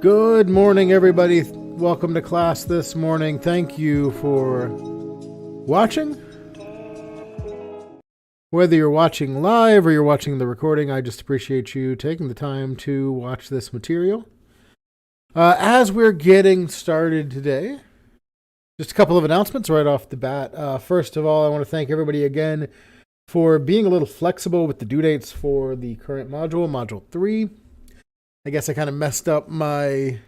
Good morning, everybody. Welcome to class this morning. Thank you for watching. Whether you're watching live or you're watching the recording, I just appreciate you taking the time to watch this material. As we're getting started today, just a couple of announcements right off the bat. First of all, I want to thank everybody again for being a little flexible with the due dates for the current module, Module 3. I guess I kind of messed up my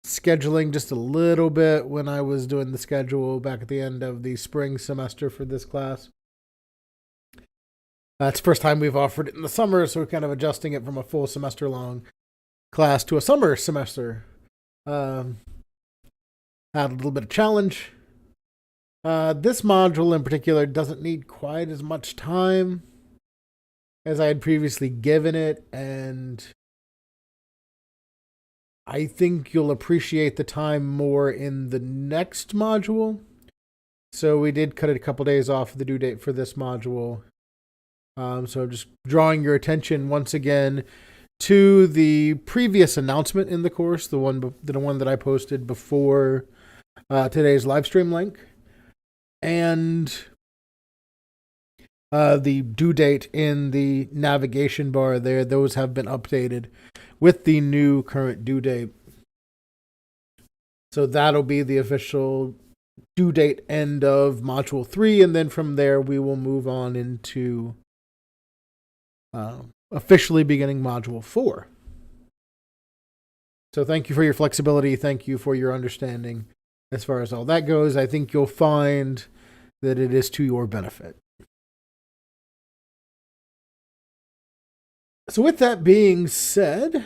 scheduling just a little bit when I was doing the schedule back at the end of the spring semester for this class. It's the first time we've offered it in the summer, so we're kind of adjusting it from a full semester long class to a summer semester. Had a little bit of challenge. This module in particular doesn't need quite as much time as I had previously given it, and I think you'll appreciate the time more in the next module. So we did cut it a couple days off the due date for this module. So I'm just drawing your attention once again to the previous announcement in the course, the one that I posted before today's live stream link, and the due date in the navigation bar there. Those have been updated with the new current due date. So that'll be the official due date end of Module 3, and then from there we will move on into officially beginning Module 4. So thank you for your flexibility. Thank you for your understanding as far as all that goes. I think you'll find that it is to your benefit. So with that being said,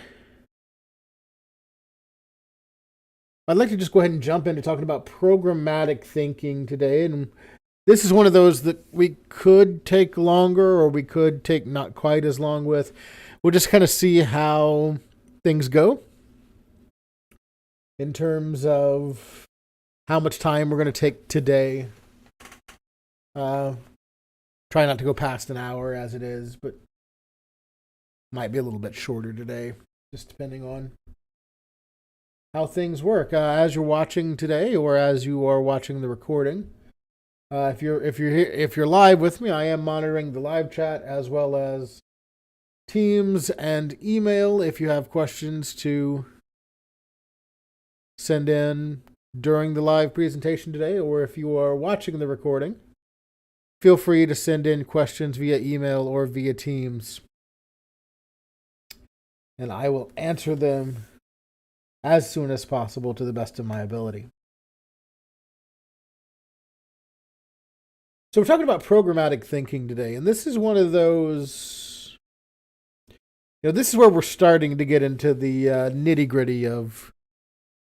I'd like to just go ahead and jump into talking about programmatic thinking today. And this is one of those that we could take longer or we could take not quite as long with. We'll just kind of see how things go in terms of how much time we're going to take today. Try not to go past an hour as it is, but might be a little bit shorter today, just depending on how things work. As you're watching today, or as you are watching the recording, if you're live with me, I am monitoring the live chat as well as Teams and email. If you have questions to send in during the live presentation today, or if you are watching the recording, feel free to send in questions via email or via Teams, and I will answer them as soon as possible to the best of my ability. So we're talking about programmatic thinking today, and this is one of those, this is where we're starting to get into the nitty-gritty of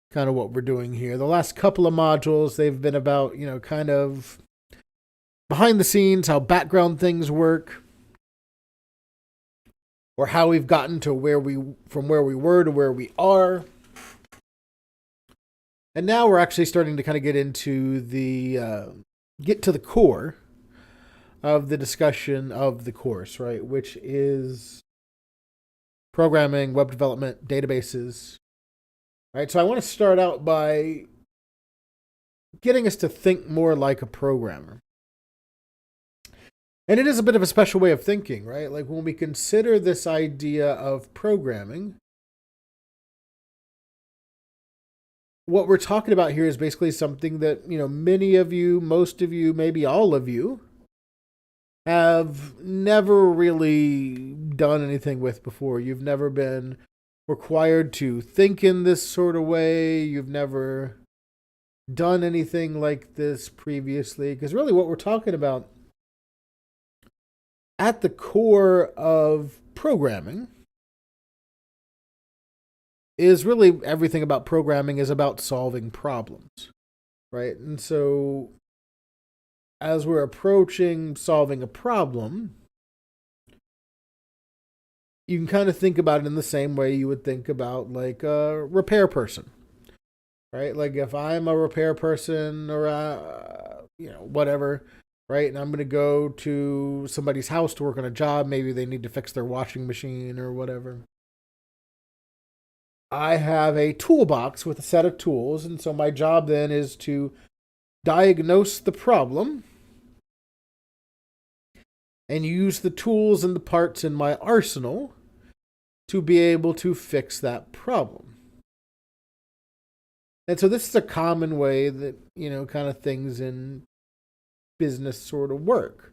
kind of what we're doing here. The last couple of modules, they've been about, kind of behind the scenes, how background things work, or how we've gotten to from where we were to where we are. And now we're actually starting to kind of get into get to the core of the discussion of the course, right? Which is programming, web development, databases, right? So I want to start out by getting us to think more like a programmer. And it is a bit of a special way of thinking, right? Like when we consider this idea of programming, what we're talking about here is basically something that, many of you, most of you, maybe all of you have never really done anything with before. You've never been required to think in this sort of way. You've never done anything like this previously. Because really what we're talking about at the core of programming is really everything about programming is about solving problems, right? And so as we're approaching solving a problem, you can kind of think about it in the same way you would think about like a repair person, right? Like if I'm a repair person or whatever, right? And I'm going to go to somebody's house to work on a job. Maybe they need to fix their washing machine or whatever. I have a toolbox with a set of tools, and so my job then is to diagnose the problem and use the tools and the parts in my arsenal to be able to fix that problem. And so this is a common way that, kind of things in business sort of work.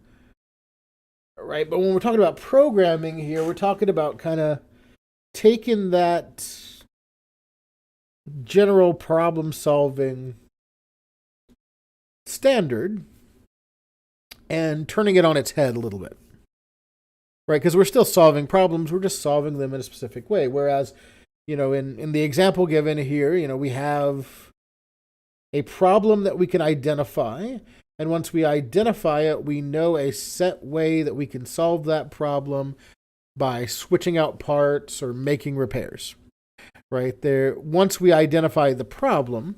Right? But when we're talking about programming here, we're talking about kind of taking that general problem solving standard and turning it on its head a little bit. Right? Because we're still solving problems, we're just solving them in a specific way. Whereas, in the example given here, we have a problem that we can identify. And once we identify it, we know a set way that we can solve that problem by switching out parts or making repairs. Right there. Once we identify the problem,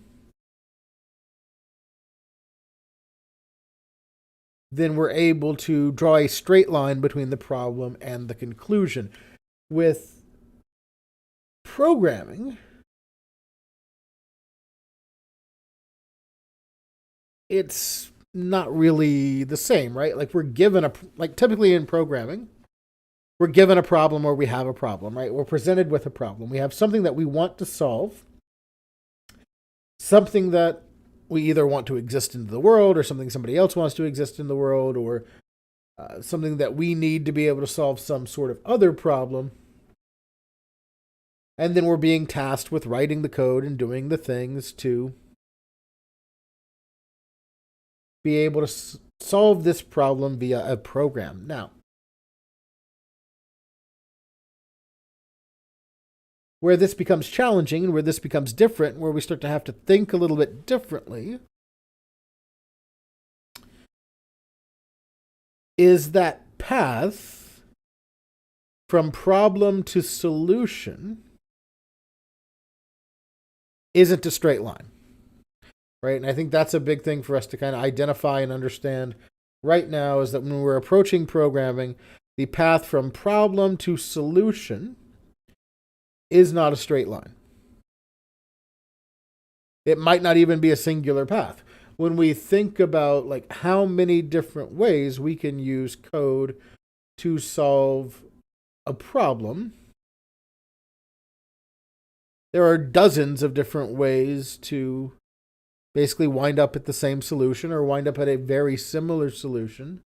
then we're able to draw a straight line between the problem and the conclusion. With programming, it's not really the same, right? Like typically in programming, we're given a problem or we have a problem, right? We're presented with a problem. We have something that we want to solve, something that we either want to exist in the world or something somebody else wants to exist in the world, or something that we need to be able to solve some sort of other problem. And then we're being tasked with writing the code and doing the things to be able to solve this problem via a program. Now, where this becomes challenging and where this becomes different, where we start to have to think a little bit differently, is that path from problem to solution isn't a straight line, right? And I think that's a big thing for us to kind of identify and understand right now, is that when we're approaching programming, the path from problem to solution is not a straight line. It might not even be a singular path. When we think about how many different ways we can use code to solve a problem, there are dozens of different ways to basically wind up at the same solution or wind up at a very similar solution.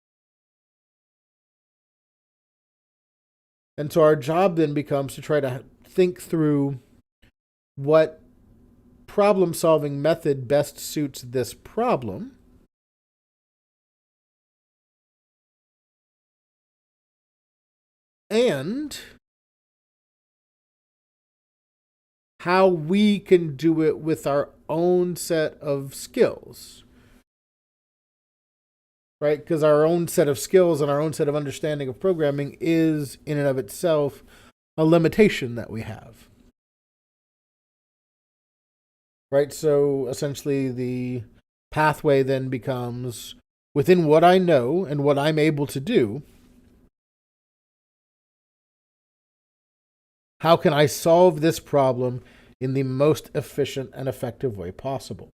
And so our job then becomes to try to think through what problem-solving method best suits this problem, and how we can do it with our own set of skills. Right? Because our own set of skills and our own set of understanding of programming is, in and of itself, a limitation that we have. Right? So essentially the pathway then becomes, within what I know and what I'm able to do, how can I solve this problem in the most efficient and effective way possible?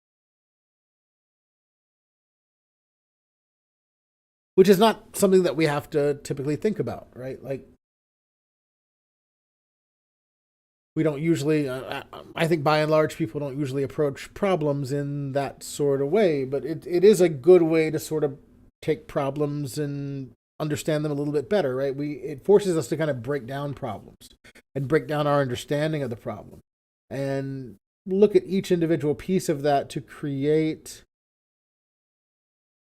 Which is not something that we have to typically think about, right? We don't usually, I think by and large, people don't usually approach problems in that sort of way, but it is a good way to sort of take problems and understand them a little bit better, right? It forces us to kind of break down problems and break down our understanding of the problem and look at each individual piece of that to create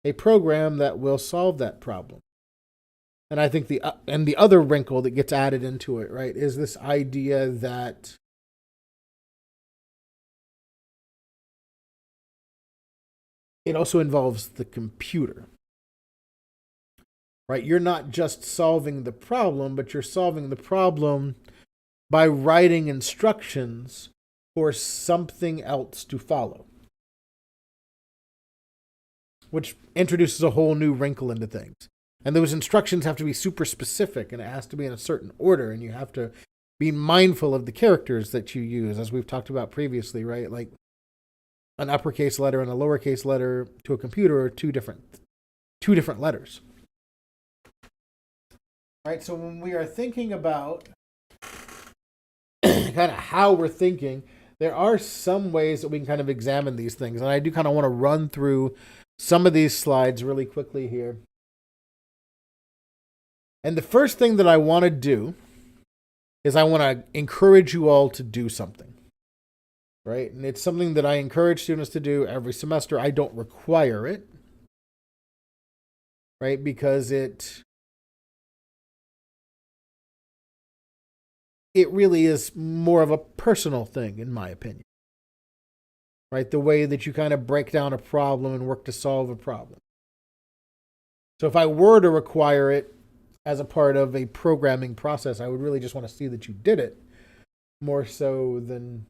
a program that will solve that problem. And I think the other wrinkle that gets added into it, right, is this idea that it also involves the computer. Right? You're not just solving the problem, but you're solving the problem by writing instructions for something else to follow, which introduces a whole new wrinkle into things. And those instructions have to be super specific, and it has to be in a certain order, and you have to being mindful of the characters that you use, as we've talked about previously, right? Like an uppercase letter and a lowercase letter to a computer are two different letters. Right? So when we are thinking about kind of how we're thinking, there are some ways that we can kind of examine these things. And I do kind of want to run through some of these slides really quickly here. And the first thing that I want to do is I want to encourage you all to do something. Right? And it's something that I encourage students to do every semester. I don't require it. Right? Because it really is more of a personal thing, in my opinion. Right? The way that you kind of break down a problem and work to solve a problem. So if I were to require it as a part of a programming process, I would really just want to see that you did it more so than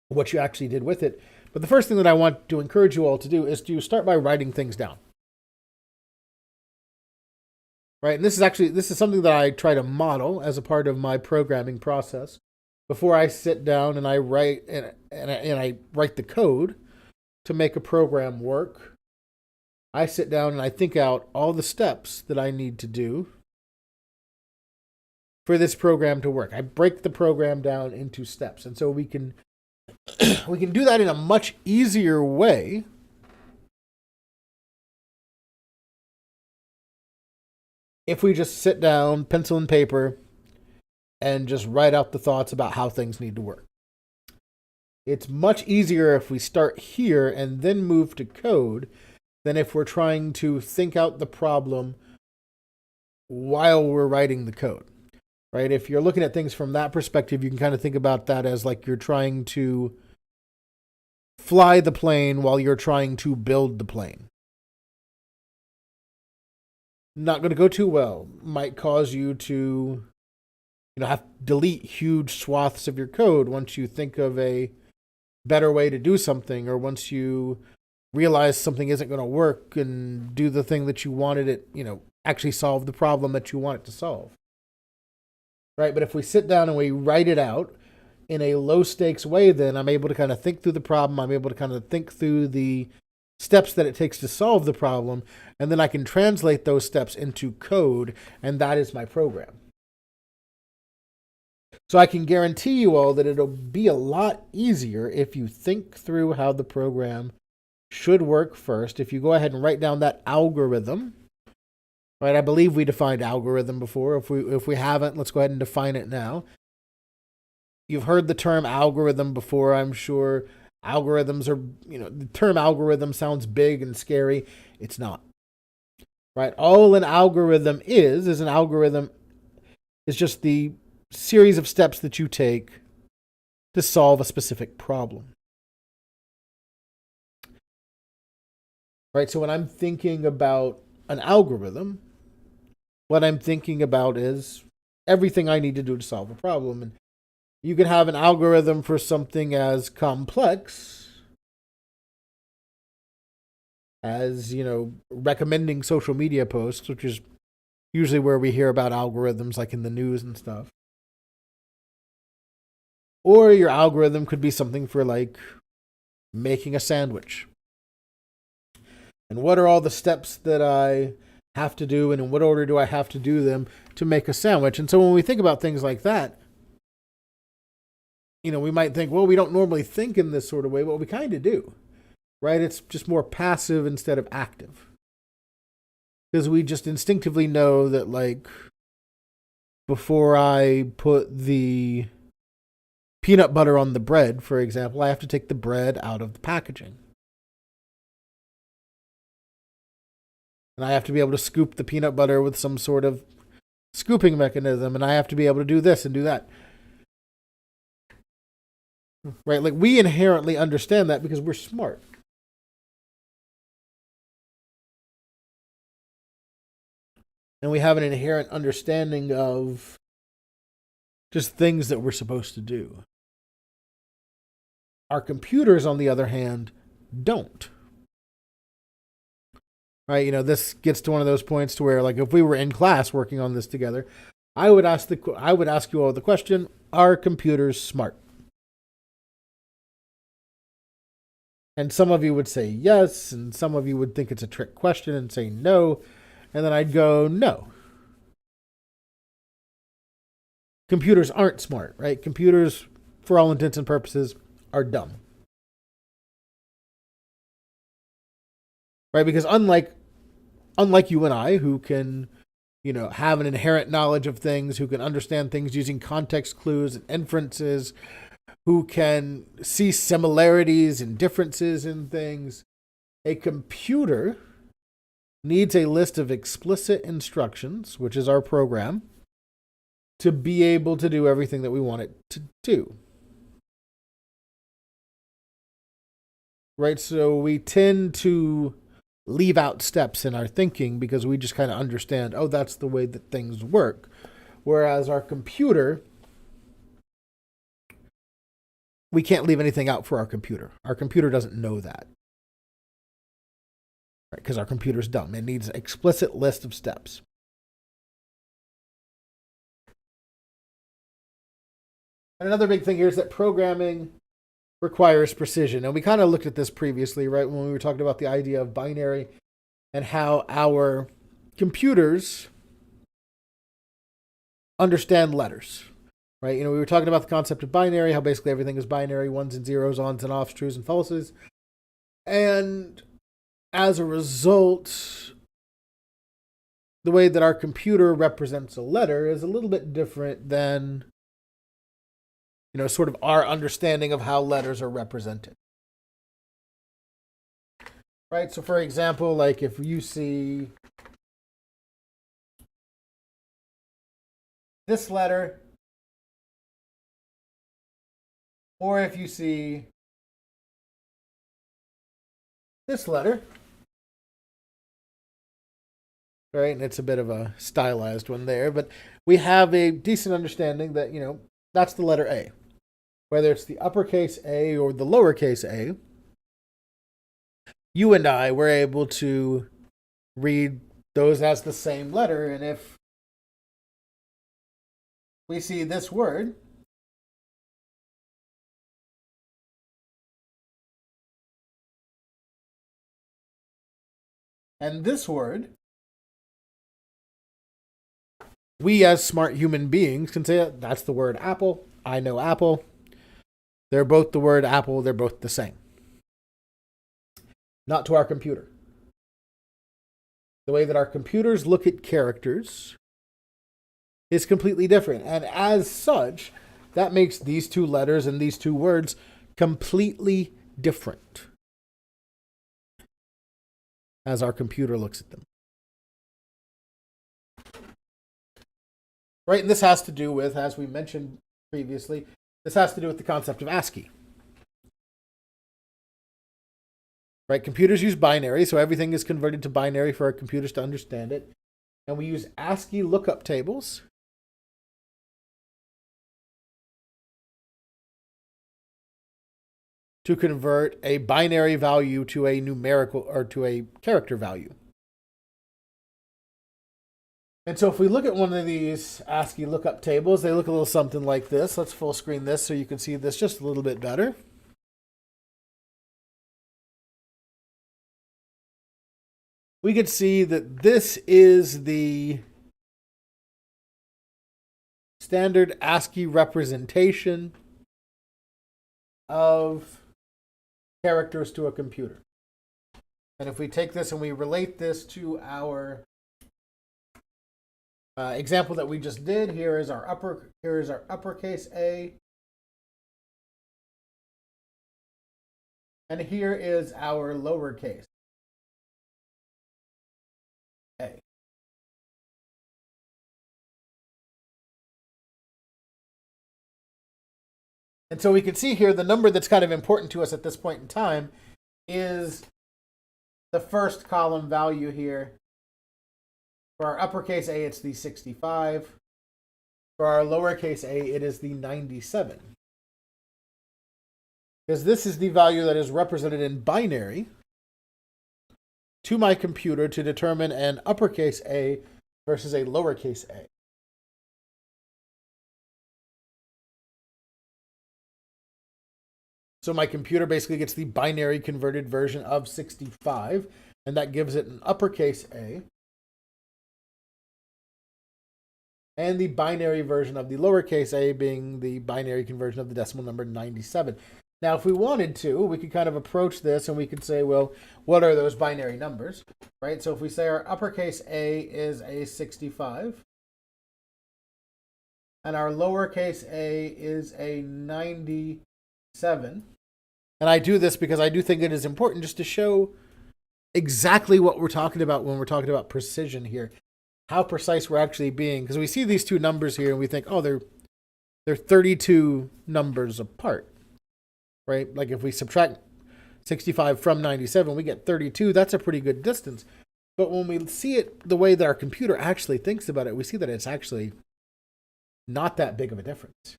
what you actually did with it. But the first thing that I want to encourage you all to do is to start by writing things down. Right? And this is something that I try to model as a part of my programming process. Before I sit down and I write and I write the code to make a program work, I sit down and I think out all the steps that I need to do for this program to work. I break the program down into steps. And so we can do that in a much easier way if we just sit down, pencil and paper, and just write out the thoughts about how things need to work. It's much easier if we start here and then move to code than if we're trying to think out the problem while we're writing the code. Right? If you're looking at things from that perspective, you can kind of think about that as like you're trying to fly the plane while you're trying to build the plane. Not going to go too well. Might cause you to have to delete huge swaths of your code once you think of a better way to do something, or once you realize something isn't going to work and do the thing that you wanted it, actually solve the problem that you want it to solve. Right? But if we sit down and we write it out in a low stakes way, then I'm able to kind of think through the problem. I'm able to kind of think through the steps that it takes to solve the problem. And then I can translate those steps into code. And that is my program. So I can guarantee you all that it'll be a lot easier if you think through how the program should work first. If you go ahead and write down that algorithm, right? I believe we defined algorithm before. If we haven't, let's go ahead and define it now. You've heard the term algorithm before, I'm sure. Algorithms are, the term algorithm sounds big and scary. It's not. Right? All an algorithm is an algorithm is just the series of steps that you take to solve a specific problem. Right? So when I'm thinking about an algorithm, what I'm thinking about is everything I need to do to solve a problem. And you can have an algorithm for something as complex as, recommending social media posts, which is usually where we hear about algorithms, like in the news and stuff. Or your algorithm could be something for like making a sandwich. And what are all the steps that I have to do, and in what order do I have to do them to make a sandwich? And so when we think about things like that, we might think, well, we don't normally think in this sort of way. Well, we kind of do, right? It's just more passive instead of active. Because we just instinctively know that, like, before I put the peanut butter on the bread, for example, I have to take the bread out of the packaging. And I have to be able to scoop the peanut butter with some sort of scooping mechanism. And I have to be able to do this and do that. Right? Like, we inherently understand that because we're smart. And we have an inherent understanding of just things that we're supposed to do. Our computers, on the other hand, don't. Right? This gets to one of those points to where, like, if we were in class working on this together, I would ask you all the question, are computers smart? And some of you would say yes, and some of you would think it's a trick question and say no, and then I'd go no. Computers aren't smart, right? Computers, for all intents and purposes, are dumb. Right? Because unlike you and I, who can, have an inherent knowledge of things, who can understand things using context clues and inferences, who can see similarities and differences in things, a computer needs a list of explicit instructions, which is our program, to be able to do everything that we want it to do. Right? So we tend to leave out steps in our thinking because we just kind of understand, oh, that's the way that things work. Whereas our computer, we can't leave anything out for our computer. Our computer doesn't know that. Right? Because our computer's dumb. It needs an explicit list of steps. And another big thing here is that programming requires precision. And we kind of looked at this previously, right, when we were talking about the idea of binary and how our computers understand letters, right? We were talking about the concept of binary, how basically everything is binary, ones and zeros, ons and offs, trues and falses. And as a result, the way that our computer represents a letter is a little bit different than sort of our understanding of how letters are represented. Right? So for example, like if you see this letter, or if you see this letter, right, and it's a bit of a stylized one there, but we have a decent understanding that, that's the letter A. Whether it's the uppercase A or the lowercase a, you and I were able to read those as the same letter. And if we see this word, and this word, we as smart human beings can say that's the word apple. I know apple. They're both the word apple. They're both the same. Not to our computer. The way that our computers look at characters is completely different. And as such, that makes these two letters and these two words completely different as our computer looks at them. Right, and this has to do with, as we mentioned previously, this has to do with the concept of ASCII. Right, computers use binary, so everything is converted to binary for our computers to understand it. And we use ASCII lookup tables to convert a binary value to a numerical or to a character value. And so if we look at one of these ASCII lookup tables, they look a little something like this. Let's full screen this so you can see this just a little bit better. We could see that this is the standard ASCII representation of characters to a computer. And if we take this and we relate this to our example that we just did, here is our uppercase A, and here is our lowercase a. And so we can see here the number that's kind of important to us at this point in time is the first column value here. For our uppercase A, it's the 65. For our lowercase a, it is the 97. Because this is the value that is represented in binary to my computer to determine an uppercase A versus a lowercase a. So my computer basically gets the binary converted version of 65, and that gives it an uppercase A, and the binary version of the lowercase a being the binary conversion of the decimal number 97. Now, if we wanted to, we could kind of approach this and we could say, well, what are those binary numbers, right? So if we say our uppercase A is a 65, and our lowercase a is a 97, and I do this because I do think it is important just to show exactly what we're talking about when we're talking about precision here, how precise we're actually being, because we see these two numbers here and we think, oh, they're 32 numbers apart, right? Like if we subtract 65 from 97, we get 32. That's a pretty good distance. But when we see it the way that our computer actually thinks about it, we see that it's actually not that big of a difference,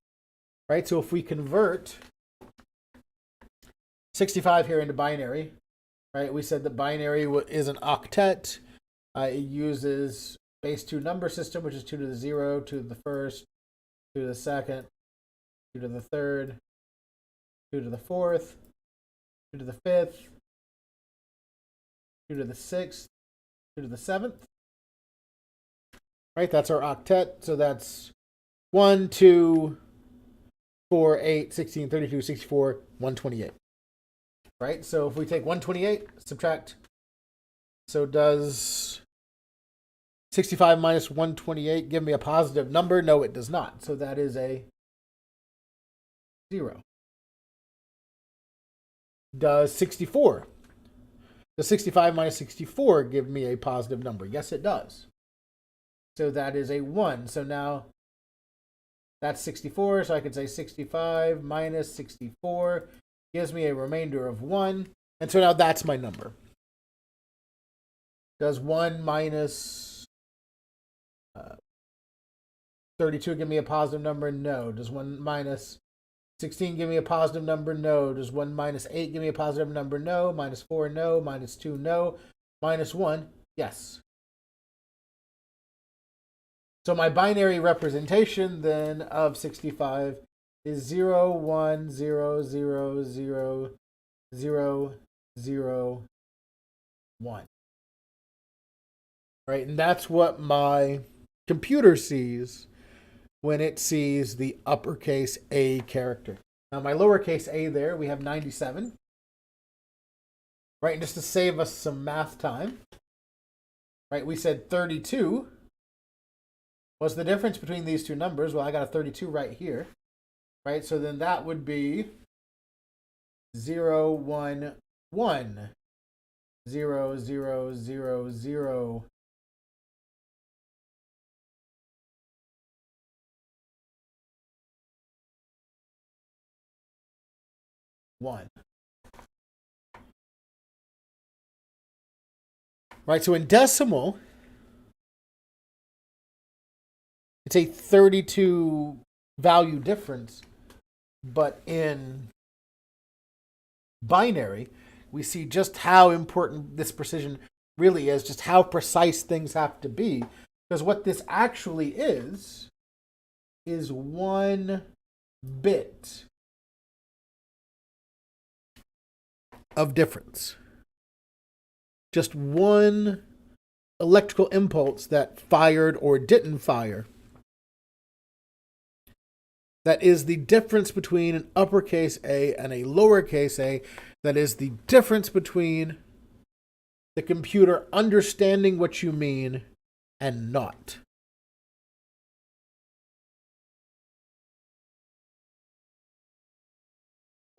right? So if we convert 65 here into binary, right? We said that binary is an octet. It uses base 2 number system, which is 2 to the 0, 2 to the first, 2 to the second, 2 to the third, 2 to the fourth, 2 to the fifth, 2 to the sixth, 2 to the seventh. Right? That's our octet. So that's 1, 2, 4, 8, 16, 32, 64, 128. Right? So if we take 128, subtract. So does 65 minus 128 give me a positive number? No, it does not. So that is a 0. Does 64? Does 65 minus 64 give me a positive number? Yes, it does. So that is a 1. So now that's 64. So I could say 65 minus 64 gives me a remainder of 1. And so now that's my number. Does 1 minus 32 give me a positive number? No. Does 1 minus 16 give me a positive number? No. Does 1 minus 8 give me a positive number? No. Minus 4? No. Minus 2? No. Minus 1? Yes. So my binary representation then of 65 is 0, 1, 0, 0, 0, 0, 0, 1. Right? And that's what my computer sees when it sees the uppercase A character. Now my lowercase a there, we have 97. Right? And just to save us some math time, right, we said 32. What's the difference between these two numbers? Well, I got a 32 right here. Right? So then that would be 0, 1, 1. 0, 0, 0, 0. 1. Right, so in decimal, it's a 32 value difference, but in binary, we see just how important this precision really is, just how precise things have to be. Because what this actually is 1 bit of difference. Just one electrical impulse that fired or didn't fire. That is the difference between an uppercase A and a lowercase a. That is the difference between the computer understanding what you mean and not.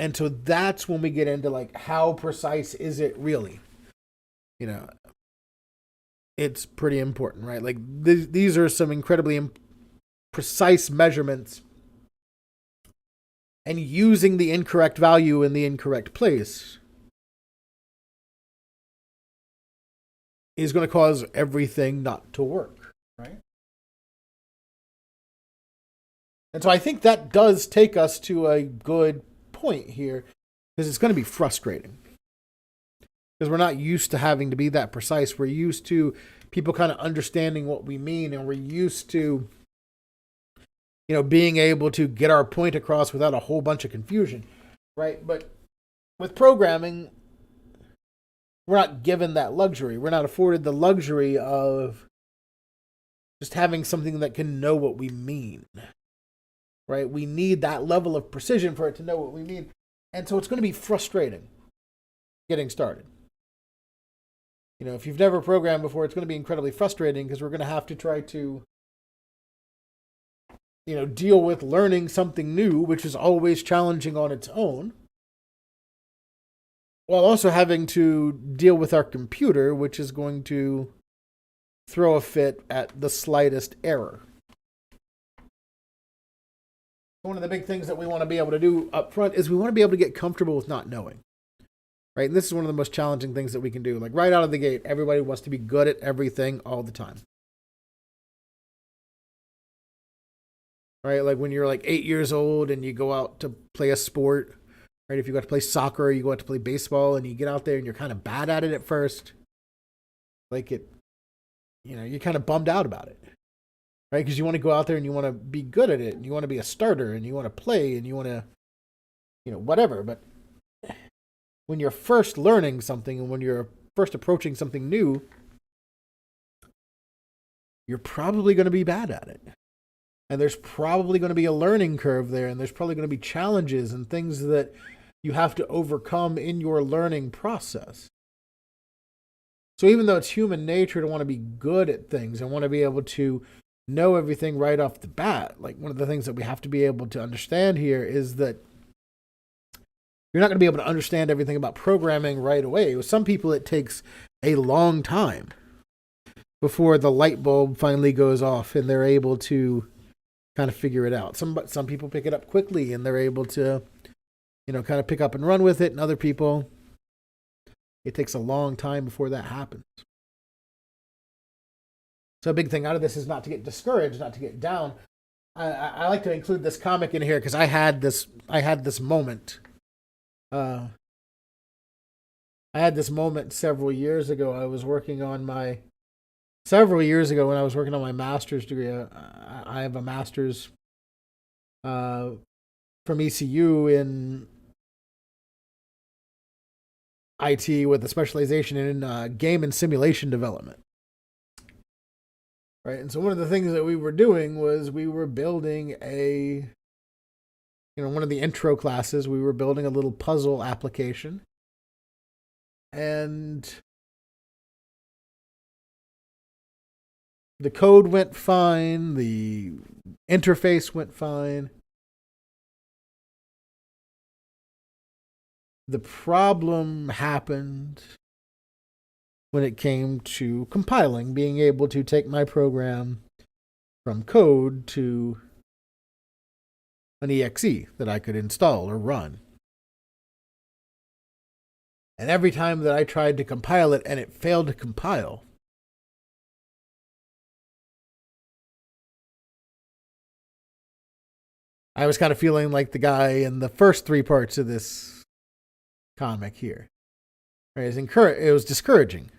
And so that's when we get into like, how precise is it really? You know, it's pretty important, right? Like these are some incredibly precise measurements, and using the incorrect value in the incorrect place is going to cause everything not to work, right? And so I think that does take us to a good point here, because it's going to be frustrating. Because we're not used to having to be that precise. We're used to people kind of understanding what we mean, and we're used to, being able to get our point across without a whole bunch of confusion, right? But with programming, we're not given that luxury. We're not afforded the luxury of just having something that can know what we mean. Right? We need that level of precision for it to know what we mean. And so it's going to be frustrating getting started. You know, if you've never programmed before, it's going to be incredibly frustrating because we're going to have to try to, you know, deal with learning something new, which is always challenging on its own, while also having to deal with our computer, which is going to throw a fit at the slightest error. One of the big things that we want to be able to do up front is we want to be able to get comfortable with not knowing. Right? And this is one of the most challenging things that we can do. Like right out of the gate, everybody wants to be good at everything all the time. Right? Like when you're like 8 years old and you go out to play a sport, right? If you got to play soccer or you go out to play baseball and you get out there and you're kind of bad at it at first, like it, you know, you're kind of bummed out about it, right? Because you want to go out there and you want to be good at it and you want to be a starter and you want to play and you want to, you know, whatever. But when you're first learning something and when you're first approaching something new, you're probably going to be bad at it. And there's probably going to be a learning curve there, and there's probably going to be challenges and things that you have to overcome in your learning process. So even though it's human nature to want to be good at things and want to be able to know everything right off the bat, like one of the things that we have to be able to understand here is that you're not going to be able to understand everything about programming right away. With some people, it takes a long time before the light bulb finally goes off and they're able to kind of figure it out. Some people pick it up quickly and they're able to, you know, kind of pick up and run with it. And other people, it takes a long time before that happens. So a big thing out of this is not to get discouraged, not to get down. I like to include this comic in here because I had this moment. I had this moment several years ago. Several years ago when I was working on my master's degree. I have a master's from ECU in IT with a specialization in game and simulation development. Right, and so one of the things that we were doing was we were building one of the intro classes, we were building a little puzzle application. And the code went fine, the interface went fine. The problem happened when it came to compiling, being able to take my program from code to an exe that I could install or run. And every time that I tried to compile it and it failed to compile, I was kind of feeling like the guy in the first three parts of this comic here. Right? It was discouraging.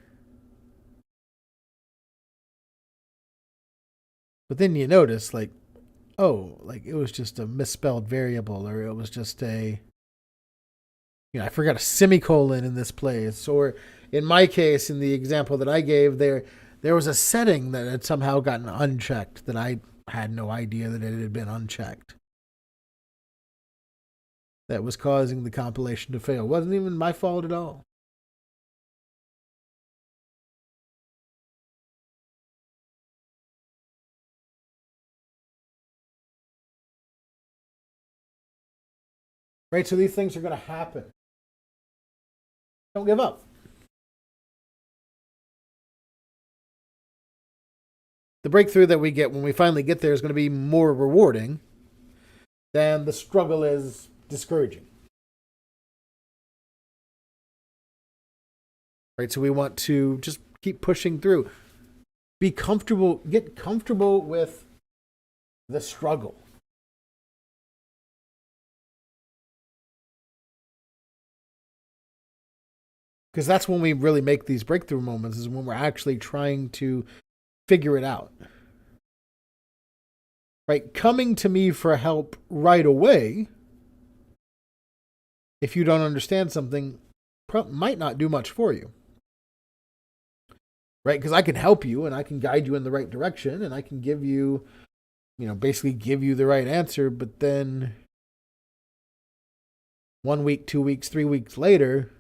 But then you notice, like, it was just a misspelled variable, or it was just I forgot a semicolon in this place. Or in my case, in the example that I gave, there was a setting that had somehow gotten unchecked that I had no idea that it had been unchecked. That was causing the compilation to fail. It wasn't even my fault at all. Right, so these things are going to happen. Don't give up. The breakthrough that we get when we finally get there is going to be more rewarding than the struggle is discouraging. Right, so we want to just keep pushing through. Be comfortable, get comfortable with the struggle. Because that's when we really make these breakthrough moments, is when we're actually trying to figure it out. Right? Coming to me for help right away if you don't understand something, might not do much for you. Right? Because I can help you and I can guide you in the right direction and I can give you, basically give you the right answer. But then 1 week, 2 weeks, 3 weeks later,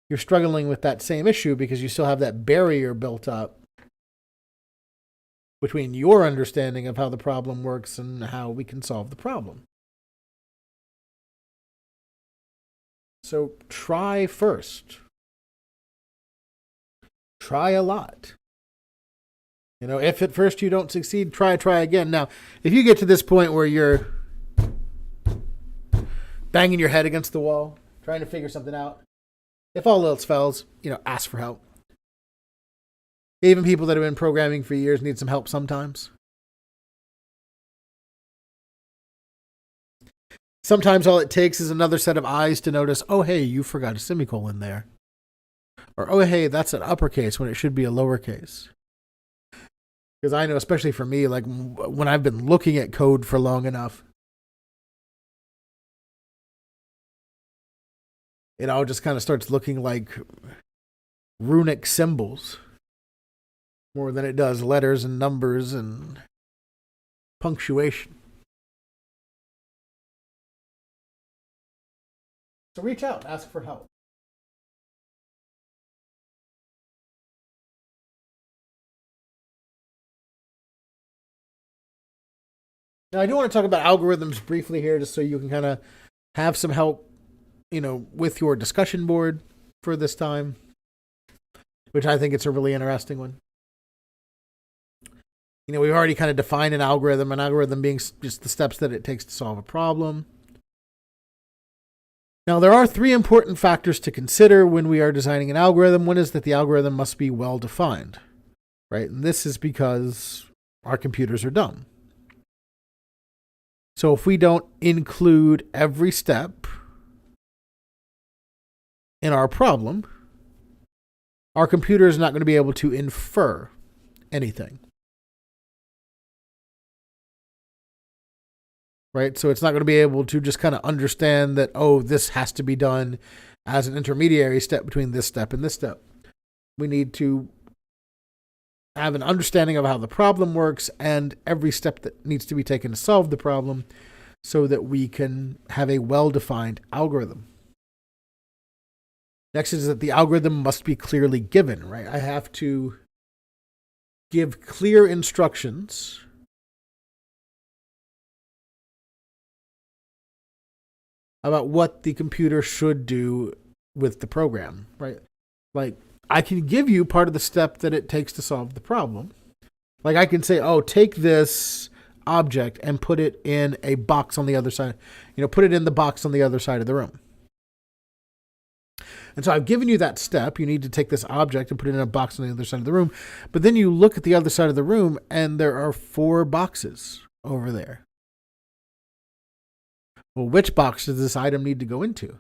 you're struggling with that same issue because you still have that barrier built up between your understanding of how the problem works and how we can solve the problem. So try first. Try a lot. If at first you don't succeed, try again. Now, if you get to this point where you're banging your head against the wall, trying to figure something out, if all else fails, ask for help. Even people that have been programming for years need some help sometimes. Sometimes all it takes is another set of eyes to notice, oh, hey, you forgot a semicolon there. Or, oh, hey, that's an uppercase when it should be a lowercase. Because I know, especially for me, like when I've been looking at code for long enough, it all just kind of starts looking like runic symbols more than it does letters and numbers and punctuation. So reach out, ask for help. Now, I do want to talk about algorithms briefly here, just so you can kind of have some help, with your discussion board for this time, which I think it's a really interesting one. We've already kind of defined an algorithm being just the steps that it takes to solve a problem. Now, there are 3 important factors to consider when we are designing an algorithm. One is that the algorithm must be well defined, right? And this is because our computers are dumb. So if we don't include every step in our problem, our computer is not going to be able to infer anything. Right? So it's not going to be able to just kind of understand that, oh, this has to be done as an intermediary step between this step and this step. We need to have an understanding of how the problem works and every step that needs to be taken to solve the problem so that we can have a well-defined algorithm. Next is that the algorithm must be clearly given, right? I have to give clear instructions about what the computer should do with the program, right? Like, I can give you part of the step that it takes to solve the problem. Like, I can say, oh, take this object and put it in a box on the other side. Put it in the box on the other side of the room. And so I've given you that step. You need to take this object and put it in a box on the other side of the room. But then you look at the other side of the room and there are 4 boxes over there. Well, which box does this item need to go into?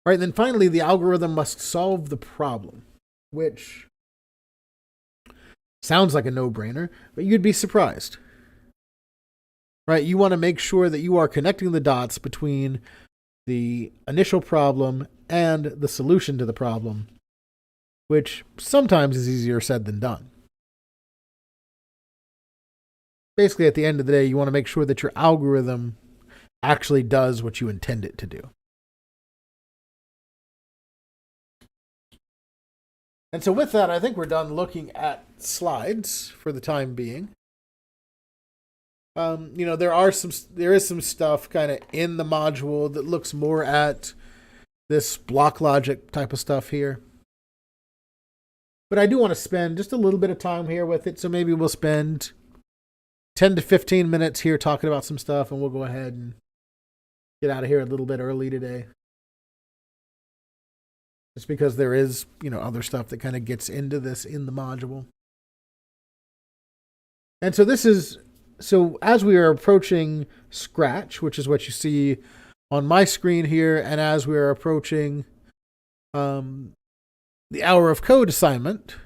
Right, and then finally, the algorithm must solve the problem, which sounds like a no-brainer, but you'd be surprised. Right, you want to make sure that you are connecting the dots between the initial problem and the solution to the problem, which sometimes is easier said than done. Basically, at the end of the day, you want to make sure that your algorithm actually does what you intend it to do. And so with that, I think we're done looking at slides for the time being. There is some stuff kind of in the module that looks more at this block logic type of stuff here. But I do want to spend just a little bit of time here with it. So maybe we'll spend 10 to 15 minutes here talking about some stuff, and we'll go ahead and get out of here a little bit early today. Just because there is, other stuff that kind of gets into this in the module. And so as we are approaching Scratch, which is what you see on my screen here, and as we are approaching the hour of code assignment,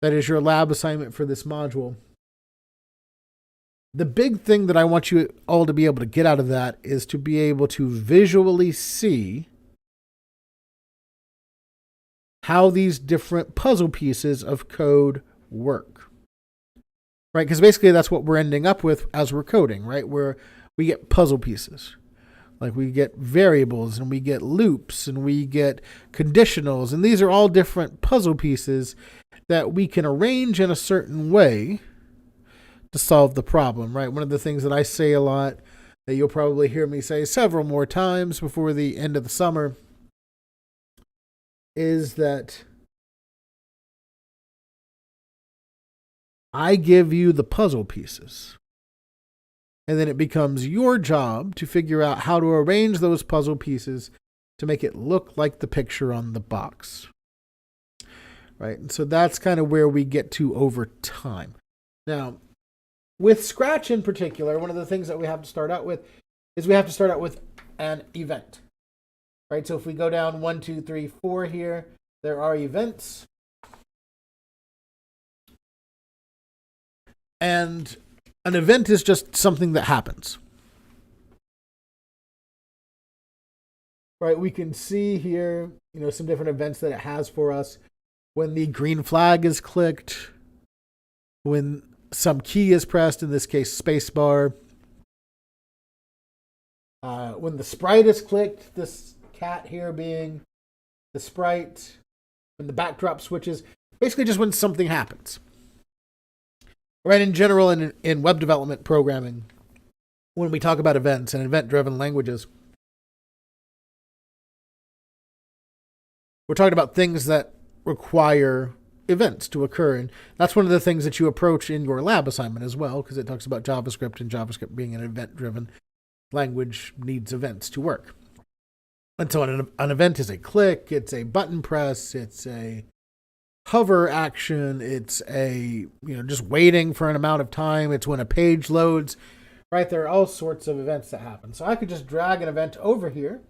that is your lab assignment for this module, the big thing that I want you all to be able to get out of that is to be able to visually see how these different puzzle pieces of code work. Right? Because basically that's what we're ending up with as we're coding, right? Where we get puzzle pieces. Like we get variables and we get loops and we get conditionals. And these are all different puzzle pieces that we can arrange in a certain way to solve the problem, right? One of the things that I say a lot, that you'll probably hear me say several more times before the end of the summer, is that I give you the puzzle pieces. And then it becomes your job to figure out how to arrange those puzzle pieces to make it look like the picture on the box. Right? And so that's kind of where we get to over time. Now, with Scratch in particular, one of the things that we have to start out with is we have to start out with an event. Right? So if we go down 1, 2, 3, 4 here, there are events. And an event is just something that happens. Right? We can see here, some different events that it has for us. When the green flag is clicked, when some key is pressed, in this case, spacebar. When the sprite is clicked, this cat here being the sprite, when the backdrop switches, basically just when something happens. Right, in general, in web development programming, when we talk about events and event-driven languages, we're talking about things that require events to occur. And that's one of the things that you approach in your lab assignment as well, because it talks about JavaScript, and JavaScript being an event-driven language needs events to work. And so an event is a click, it's a button press, it's a hover action, it's a, just waiting for an amount of time, it's when a page loads, right? There are all sorts of events that happen. So I could just drag an event over here.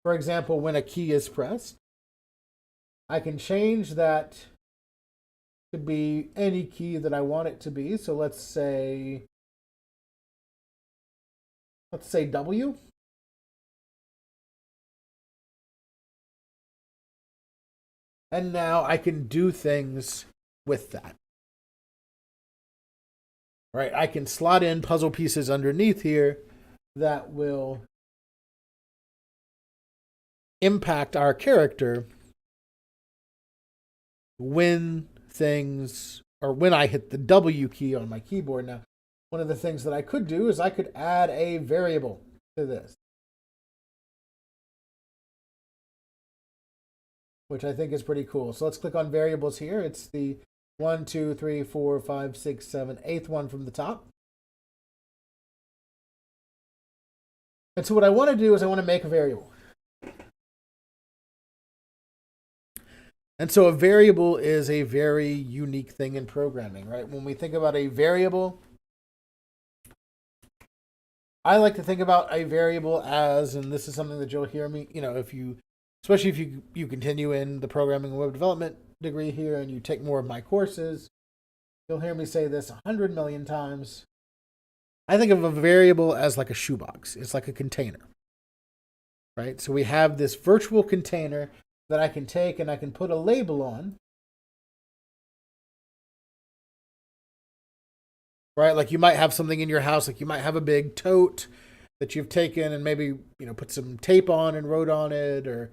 For example, when a key is pressed, I can change that to be any key that I want it to be. So let's say W. And now I can do things with that. Right? I can slot in puzzle pieces underneath here that will impact our character when I hit the W key on my keyboard. Now, one of the things that I could do is I could add a variable to this, which I think is pretty cool. So let's click on variables here. It's the 1, 2, 3, 4, 5, 6, 7, 8th one from the top. And so what I want to do is I want to make a variable. And so a variable is a very unique thing in programming, right? When we think about a variable, I like to think about a variable as, and this is something that you'll hear me, especially if you continue in the programming and web development degree here and you take more of my courses, you'll hear me say this 100 million times. I think of a variable as like a shoebox. It's like a container, right? So we have this virtual container that I can take and I can put a label on, right? Like you might have something in your house, like you might have a big tote that you've taken and maybe, put some tape on and wrote on it, or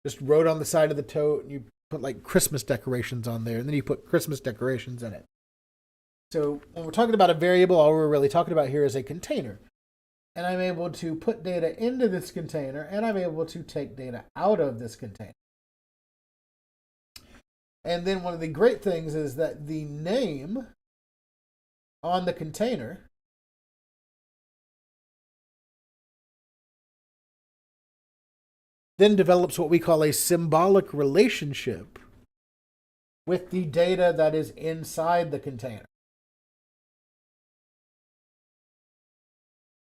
just wrote on the side of the tote, and you put like Christmas decorations on there, and then you put Christmas decorations in it. So when we're talking about a variable, all we're really talking about here is a container. And I'm able to put data into this container, and I'm able to take data out of this container. And then one of the great things is that the name on the container then develops what we call a symbolic relationship with the data that is inside the container.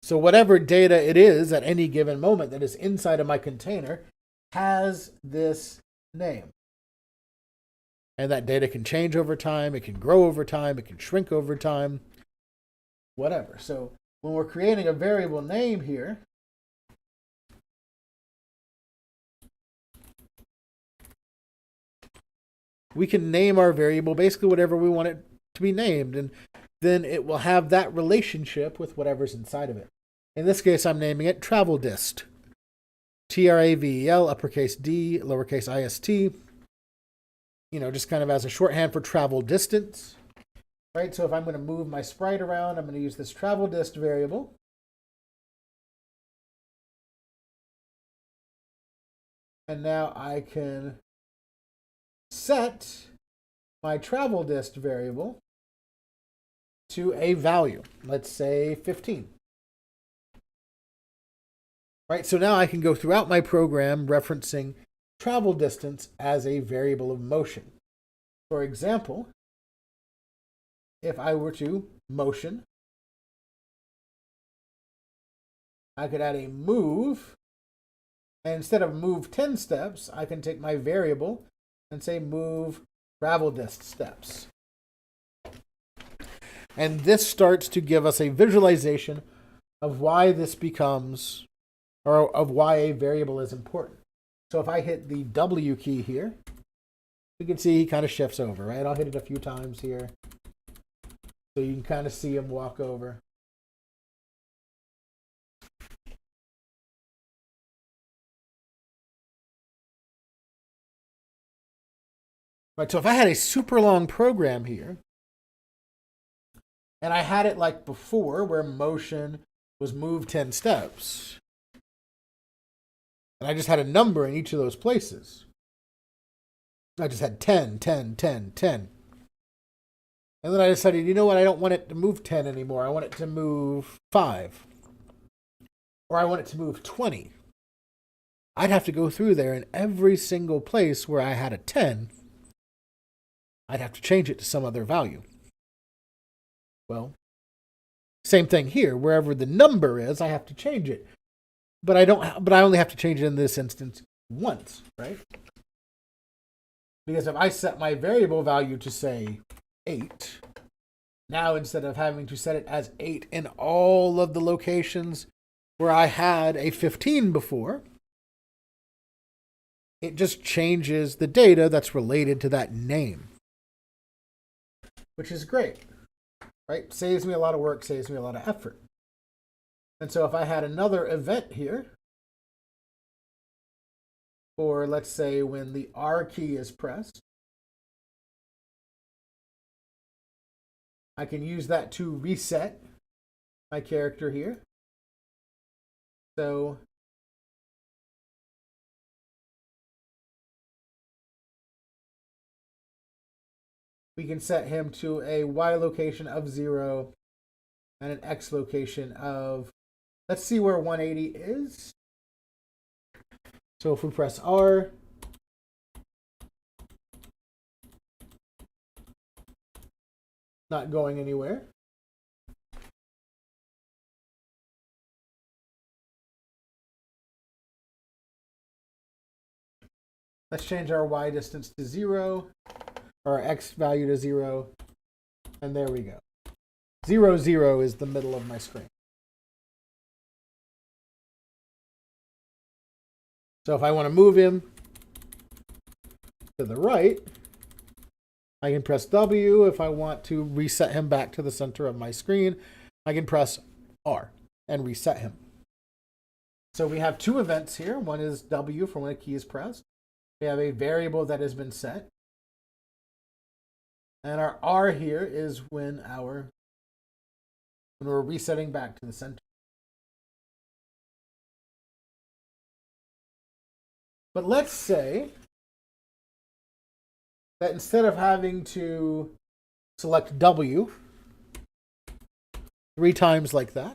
So whatever data it is at any given moment that is inside of my container has this name. And that data can change over time, it can grow over time, it can shrink over time. whatever. So when we're creating a variable name here, we can name our variable basically whatever we want it to be named, and then it will have that relationship with whatever's inside of it. In this case, I'm naming it travel dist. TRAVEL, uppercase D, lowercase IST. Just kind of as a shorthand for travel distance. Right? So if I'm going to move my sprite around, I'm going to use this travel dist variable. And now I can set my travel dist variable to a value. Let's say 15. Right, so now I can go throughout my program referencing travel distance as a variable of motion. For example, if I were to motion, I could add a move, and instead of move 10 steps, I can take my variable and say move travel dist steps. And this starts to give us a visualization of why this becomes, or of why a variable is important. So if I hit the W key here, you can see he kind of shifts over, right? I'll hit it a few times here, so you can kind of see him walk over. Right, so if I had a super long program here, and I had it like before, where motion was move 10 steps, and I just had a number in each of those places. I just had 10, 10, 10, 10. And then I decided, you know what, I don't want it to move 10 anymore. I want it to move 5. Or I want it to move 20. I'd have to go through there, and every single place where I had a 10, I'd have to change it to some other value. Well, same thing here. Wherever the number is, I have to change it. But I only have to change it in this instance once, right? Because if I set my variable value to say 8, now instead of having to set it as 8 in all of the locations where I had a 15 before, it just changes the data that's related to that name, which is great, right? Saves me a lot of work, saves me a lot of effort. And so if I had another event here, or let's say when the R key is pressed, I can use that to reset my character here. So we can set him to a Y location of 0 and an X location of, let's see where 180 is. So if we press R, not going anywhere. Let's change our Y distance to 0, or our X value to 0, and there we go. 0, 0 is the middle of my screen. So if I want to move him to the right, I can press W. If I want to reset him back to the center of my screen, I can press R and reset him. So we have two events here. One is W for when a key is pressed. We have a variable that has been set. And our R here is when we're resetting back to the center. But let's say that instead of having to select W 3 times like that,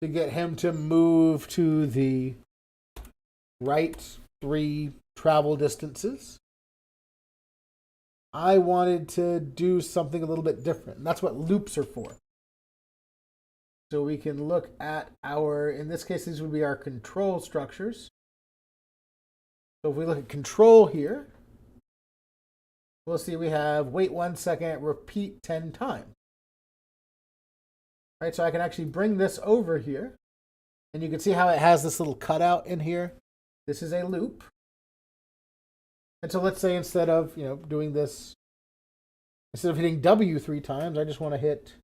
to get him to move to the right 3 travel distances, I wanted to do something a little bit different. And that's what loops are for. So we can look at in this case, these would be our control structures. So if we look at control here, we'll see we have wait 1 second, repeat 10 times. Right, so I can actually bring this over here, and you can see how it has this little cutout in here. This is a loop. And so let's say instead of, doing this, instead of hitting W 3 times, I just want to hit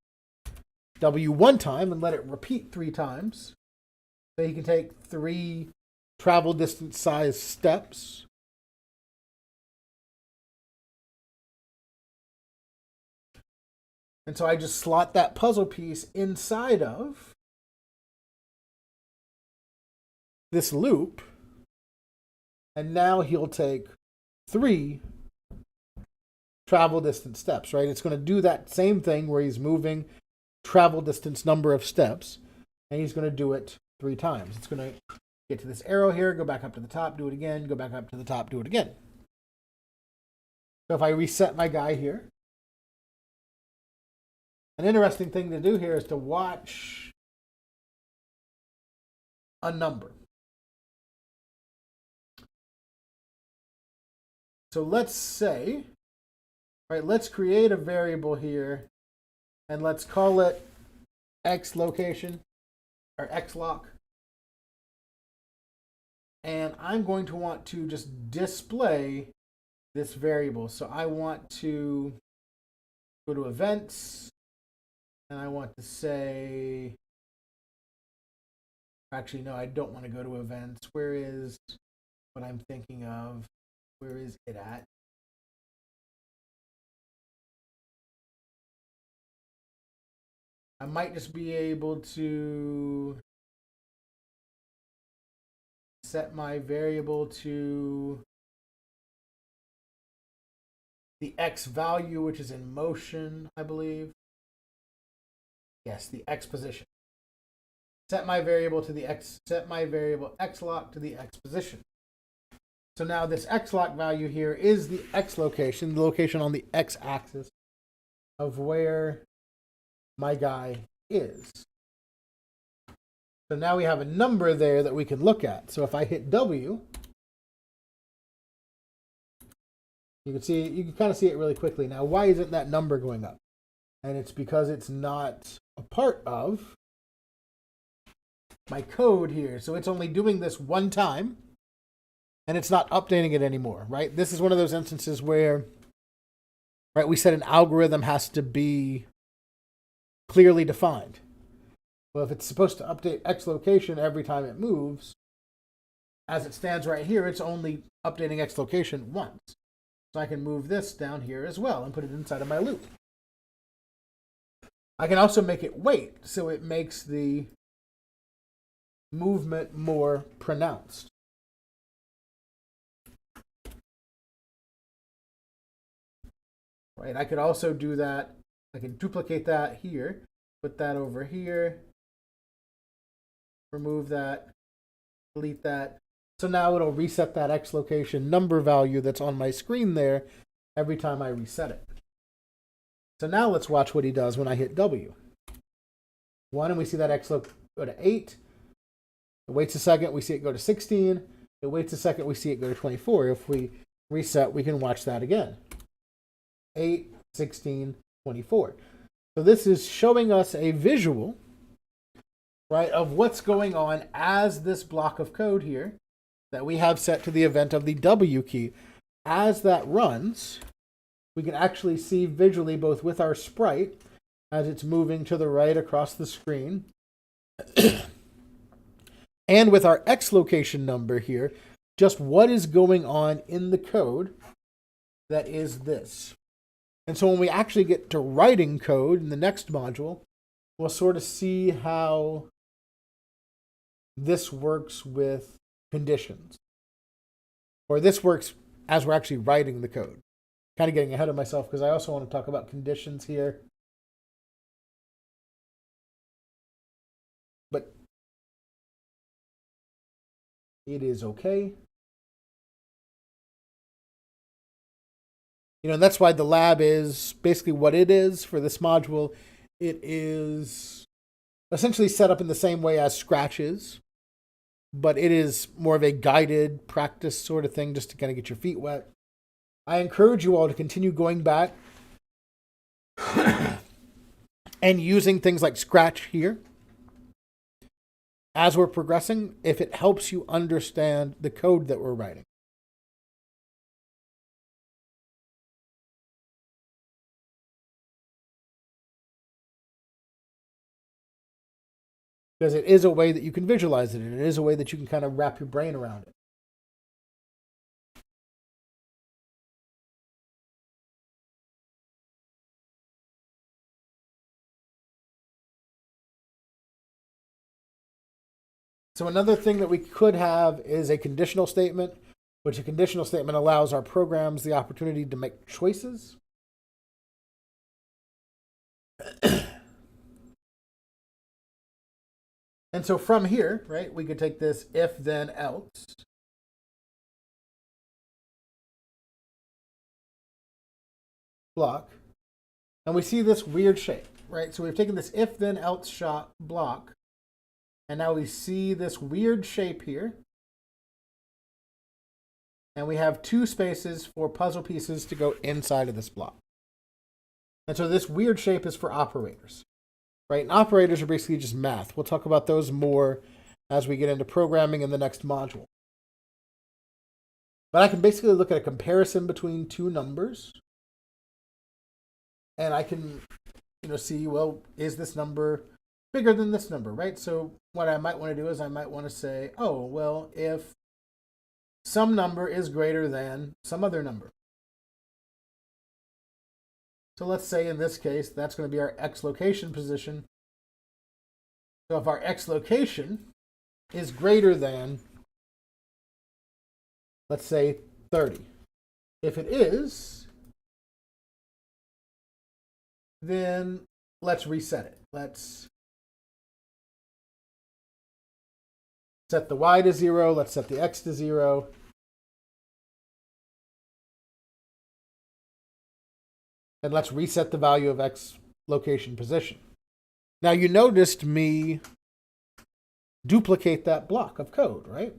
W 1 time and let it repeat 3 times. So you can take 3 travel distance size steps. And so I just slot that puzzle piece inside of this loop. And now he'll take 3 travel distance steps, right? It's going to do that same thing where he's moving travel distance number of steps, and he's going to do it 3 times. It's going to get to this arrow here, go back up to the top, do it again, go back up to the top, do it again. So if I reset my guy here, an interesting thing to do here is to watch a number. So let's say, right, let's create a variable here and let's call it X location or X lock. And I'm going to want to just display this variable. So I want to go to events and I want to say, actually, no, I don't want to go to events. Where is what I'm thinking of? Where is it at? I might just be able to set my variable to the X value, which is in motion, I believe. Yes, the X position. Set my variable to the X, set my variable X lock to the X position. So now this X lock value here is the X location, the location on the X axis of where my guy is. So now we have a number there that we can look at. So if I hit W, you can kind of see it really quickly. Now, why isn't that number going up? And it's because it's not a part of my code here. So it's only doing this 1 time and it's not updating it anymore, right? This is one of those instances where, right, we said an algorithm has to be clearly defined. Well, if it's supposed to update X location every time it moves, as it stands right here, it's only updating X location once. So I can move this down here as well and put it inside of my loop. I can also make it wait, so it makes the movement more pronounced. Right, I could also do that. I can duplicate that here, put that over here, remove that, delete that. So now it'll reset that X location number value that's on my screen there every time I reset it. So now let's watch what he does when I hit W. 1, and we see that X go to 8. It waits a second, we see it go to 16. It waits a second, we see it go to 24. If we reset, we can watch that again. 8, 16, 24. So this is showing us a visual, right, of what's going on as this block of code here that we have set to the event of the W key. As that runs, we can actually see visually, both with our sprite as it's moving to the right across the screen and with our X location number here, just what is going on in the code that is this. And so when we actually get to writing code in the next module, we'll sort of see how this works with conditions. Or this works as we're actually writing the code. Kind of getting ahead of myself because I also want to talk about conditions here. But it is okay. And that's why the lab is basically what it is for this module. It is essentially set up in the same way as Scratch is, but it is more of a guided practice sort of thing just to kind of get your feet wet. I encourage you all to continue going back and using things like Scratch here as we're progressing, if it helps you understand the code that we're writing. Because it is a way that you can visualize it, and it is a way that you can kind of wrap your brain around it. So another thing that we could have is a conditional statement, which a conditional statement allows our programs the opportunity to make choices. And so from here, right, we could take this if, then, else. Block. And we see this weird shape, right? So we've taken this if, then, else block. And now we see this weird shape here. And we have two spaces for puzzle pieces to go inside of this block. And so this weird shape is for operators, right? And operators are basically just math. We'll talk about those more as we get into programming in the next module. But I can basically look at a comparison between two numbers. And I can, see, well, is this number bigger than this number, right? So what I might want to do is I might want to say, oh, well, if some number is greater than some other number. So let's say in this case, that's going to be our X location position. So if our X location is greater than, let's say, 30. If it is, then let's reset it. Let's set the Y to 0. Let's set the X to 0. And let's reset the value of X location position. Now you noticed me duplicate that block of code, right?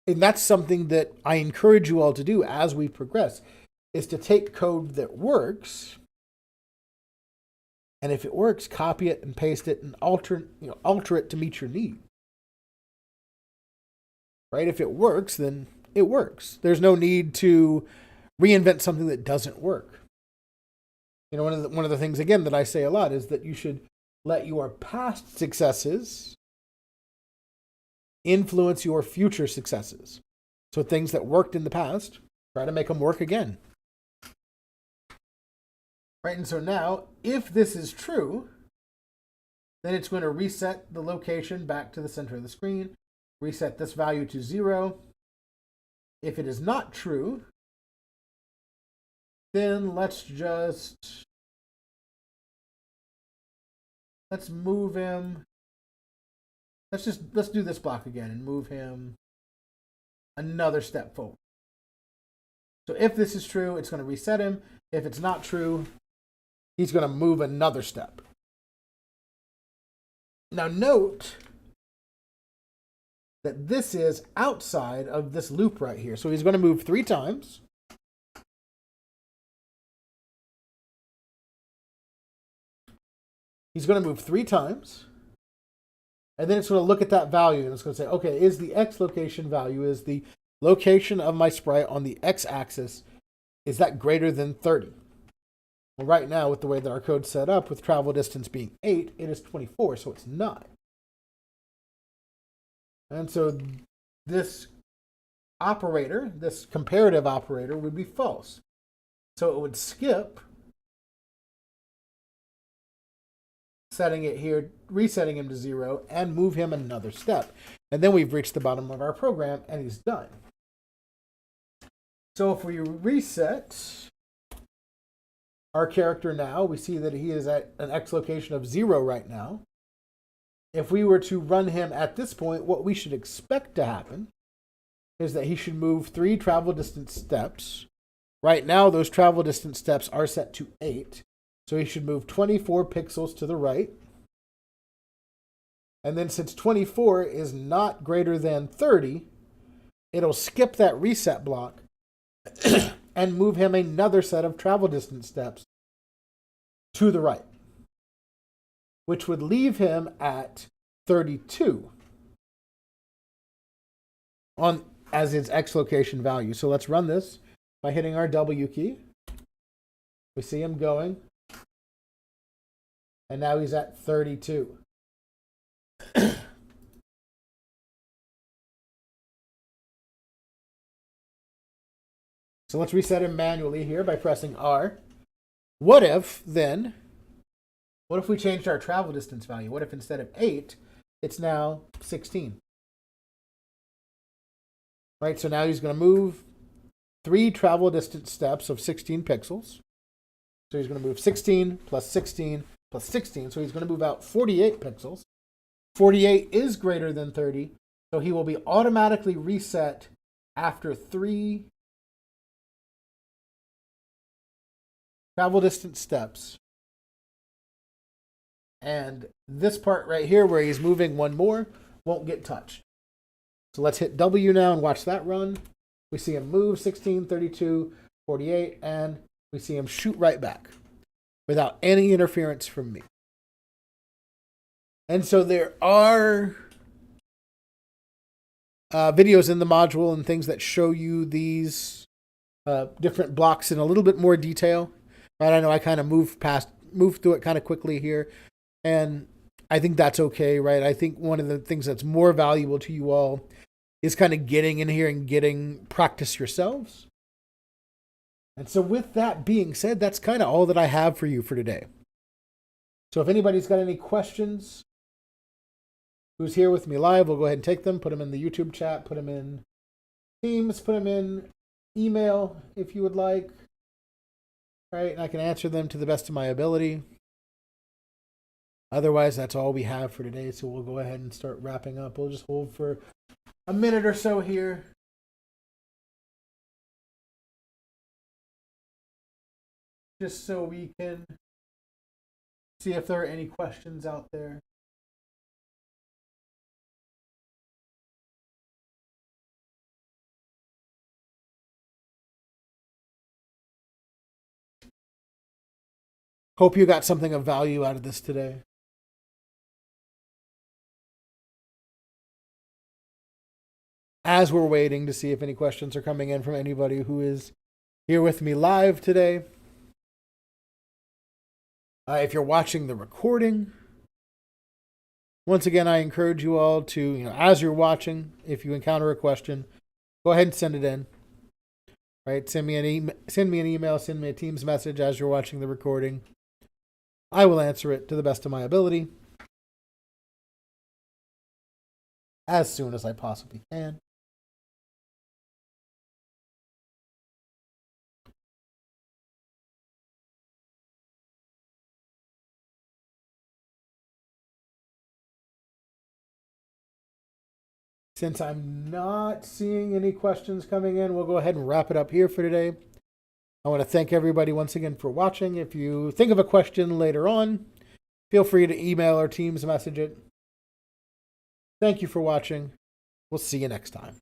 And that's something that I encourage you all to do as we progress, is to take code that works, and if it works, copy it and paste it and alter it to meet your need. Right? If it works, then it works. There's no need to reinvent something that doesn't work. One of the things, again, that I say a lot is that you should let your past successes influence your future successes. So things that worked in the past, try to make them work again. Right, and so now, if this is true, then it's going to reset the location back to the center of the screen, reset this value to 0. If it is not true, then let's move him. Let's do this block again and move him another step forward. So if this is true, it's going to reset him. If it's not true, he's going to move another step. Now note that this is outside of this loop right here. So he's going to move 3 times. He's going to move 3 times. And then it's going to look at that value and it's going to say, okay, is the X location value, is the location of my sprite on the X axis, is that greater than 30? Well, right now, with the way that our code's set up, with travel distance being 8, it is 24, so it's not. And so this operator, this comparative operator, would be false. So it would skip setting it here, resetting him to 0, and move him another step. And then we've reached the bottom of our program, and he's done. So if we reset our character now, we see that he is at an X location of 0 right now. If we were to run him at this point, what we should expect to happen is that he should move 3 travel distance steps. Right now, those travel distance steps are set to 8. So he should move 24 pixels to the right. And then since 24 is not greater than 30, it'll skip that reset block and move him another set of travel distance steps to the right, which would leave him at 32 on as its X location value. So let's run this by hitting our W key. We see him going, and now he's at 32. So let's reset him manually here by pressing R. What if we changed our travel distance value? What if instead of 8, it's now 16? Right, so now he's going to move 3 travel distance steps of 16 pixels. So he's going to move 16 plus 16 plus 16. So he's going to move out 48 pixels. 48 is greater than 30. So he will be automatically reset after 3 travel distance steps. And this part right here where he's moving one more won't get touched. So let's hit W now and watch that run. We see him move 16, 32, 48, and we see him shoot right back without any interference from me. And so there are videos in the module and things that show you these different blocks in a little bit more detail. Right? I know I kind of moved through it kind of quickly here, and I think that's okay, right? I think one of the things that's more valuable to you all is kind of getting in here and getting practice yourselves. And so with that being said, that's kind of all that I have for you for today. So if anybody's got any questions, who's here with me live, we'll go ahead and take them, put them in the YouTube chat, put them in Teams, put them in email if you would like. Right, and I can answer them to the best of my ability. Otherwise, that's all we have for today, so we'll go ahead and start wrapping up. We'll just hold for a minute or so here. Just so we can see if there are any questions out there. Hope you got something of value out of this today. As we're waiting to see if any questions are coming in from anybody who is here with me live today. If you're watching the recording, once again, I encourage you all to, as you're watching, if you encounter a question, go ahead and send it in. Right? Send me an email, send me a Teams message as you're watching the recording. I will answer it to the best of my ability as soon as I possibly can. Since I'm not seeing any questions coming in, we'll go ahead and wrap it up here for today. I want to thank everybody once again for watching. If you think of a question later on, feel free to email or Teams message it. Thank you for watching. We'll see you next time.